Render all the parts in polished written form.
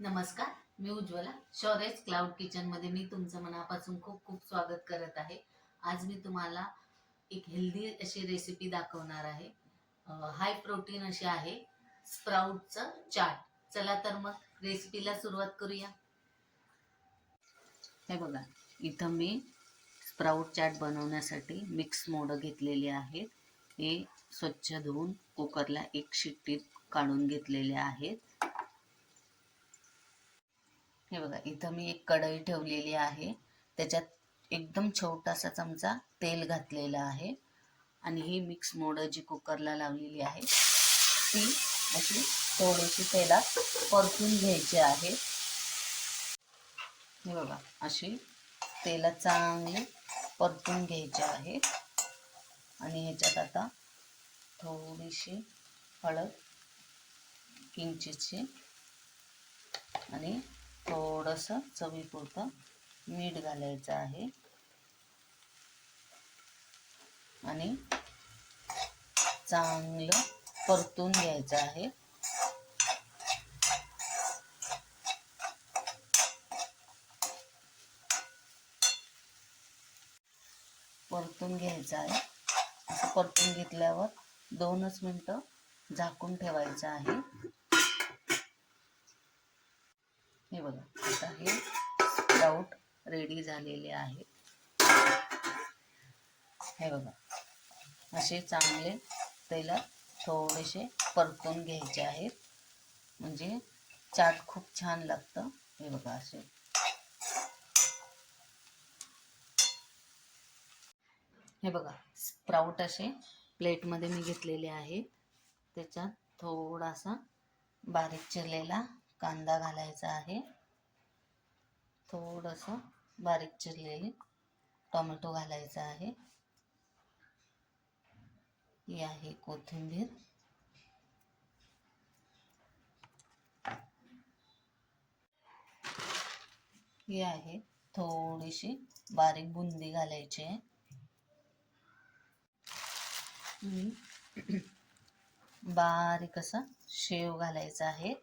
नमस्कार, मी उज्ज्वला. शौर्यच क्लाउड किचनमध्ये मी तुमचं मनापासून खूप खूप स्वागत करत आहे. आज मी तुम्हाला एक हेल्दी अशी रेसिपी दाखवणार आहे. हाय प्रोटीन अशी आहे, स्प्राउटचं चाट. चला तर मग रेसिपीला सुरुवात करूया. हे बघा, इथं मी स्प्राउट चाट बनवण्यासाठी मिक्स मोड घेतलेले आहेत. हे स्वच्छ धुवून कुकरला एक शिट्टीत काढून घेतलेले आहेत. हे बघा, इथं मी एक कढई ठेवलेली आहे. त्याच्यात एकदम छोटासा चमचा तेल घातलेला आहे आणि ही मिक्स मोड जी कुकरला लावलेली आहे ती अशी थोडीशी तेलात परतून घ्यायची आहे. हे बघा, अशी तेलात चांगली परतून घ्यायची आहे. आणि ह्याच्यात आता थोडीशी हळद, किंचितशी आणि थोडंसं चवीपुरतं मीठ घालायचं आहे आणि चांगलं परतून घ्यायचं आहे. परतून घ्यायचं आहे. असं परतून घेतल्यावर 2च मिनटं झाकून ठेवायचं आहे. हे बघा, आता हे स्प्राउट रेडी झालेले आहे. हे बघा, असे चांगले तेलात थोडेसे परतून घ्यायचे आहेत, म्हणजे चाट खूप छान लागतं. हे बघा, असे हे बघा, स्प्राउट असे प्लेटमध्ये मी घेतलेले आहे. त्याच्यात थोडासा बारीक चिरलेला कांदा घालायचा आहे. थोडंसं बारीक चिरलेले टोमॅटो घालायचा आहे. ही आहे कोथिंबीर. ही आहे थोडीशी बारीक बुंदी घालायची आहे. बारीक असा शेव घालायचा आहे.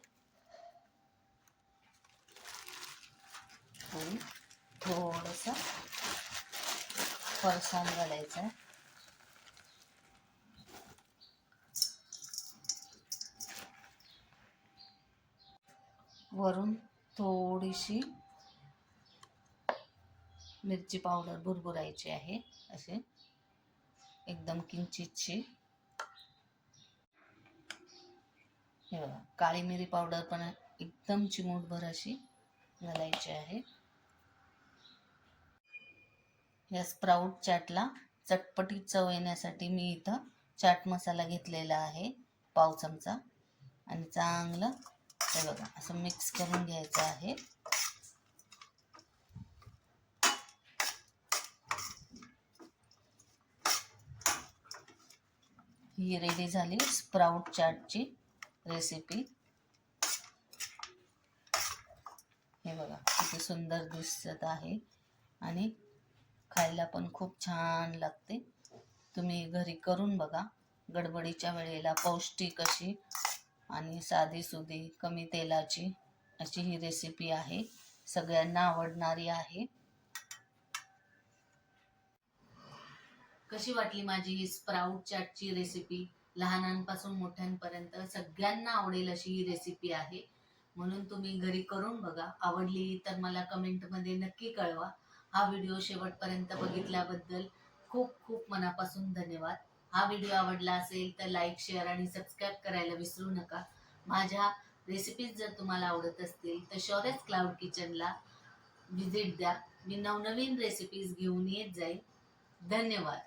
थोडंसं फरसाण घालायचं आहे. वरून थोडीशी मिरची पावडर भुरभुरायची आहे, असे एकदम किंचितशी. हे बघा, काळी मिरी पावडर पण एकदम चिमूटभर अशी घालायची आहे. या स्प्राउट चाटला चटपटीत चव येण्यासाठी मी इथं चाट मसाला घेतलेला आहे, पाव चमचा. आणि चांगलं हे बघा असं मिक्स करून घ्यायचं आहे. ही रेडी झाली स्प्राउट चाटची रेसिपी. हे बघा, किती सुंदर दिसत आहे आणि खायला पण खूप छान लागते. तुम्ही घरी करून बघा. गडबडीच्या वेळेला पौष्टिक अशी आणि साधीसुधी कमी तेलाची अशी ही रेसिपी आहे. सगळ्यांना आवडणारी आहे. कशी वाटली माझी ही स्प्राउट चाटची रेसिपी? लहानांपासून मोठ्यांपर्यंत सगळ्यांना आवडेल अशी ही रेसिपी आहे. म्हणून तुम्ही घरी करून बघा. आवडली तर मला कमेंटमध्ये नक्की कळवा. हा व्हिडिओ शेवटपर्यंत बघितल्याबद्दल खूप खूप मनापासून धन्यवाद. हा व्हिडिओ आवडला असेल तर लाईक, शेअर आणि सबस्क्राईब करायला विसरू नका. माझ्या रेसिपीज जर तुम्हाला आवडत असतील तर शौर्यच क्लाउड किचनला व्हिजिट द्या. मी नवनवीन रेसिपीज घेऊन येत जाईल. धन्यवाद.